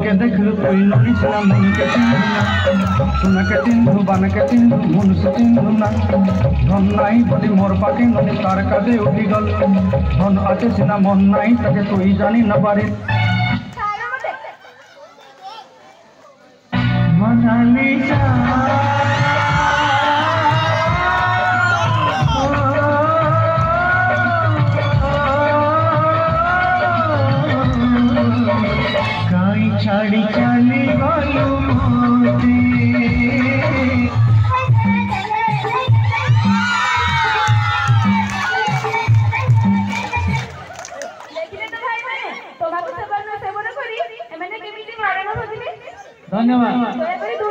के देखलु कोई नली सुना मन के चिन्हना सुना के चिन्हु बन के चिन्हु मन से चिन्हुना धन नाई बदि मोर पाके नली तार कादे उठी गल धन आछे सिना मन नाई ताके कोई जानी न पारे मनाली जा छाड़ी चली गलू मोती धन्यवाद।